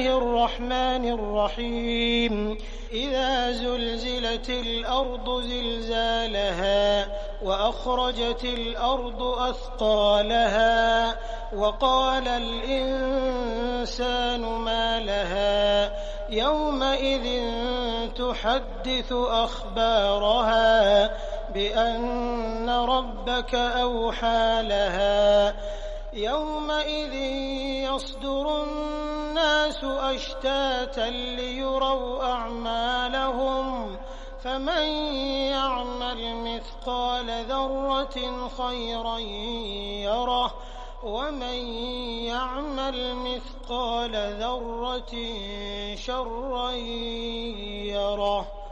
الله الرحمن الرحيم إذا زلزلت الأرض زلزالها وأخرجت الأرض أثقالها وقال الإنسان ما لها يومئذ تحدث أخبارها بأن ربك أوحى لها يومئذ يصدر الناس أشتاتا ليروا أعمالهم فمن يعمل مثقال ذرة خيرا يره ومن يعمل مثقال ذرة شرا يره.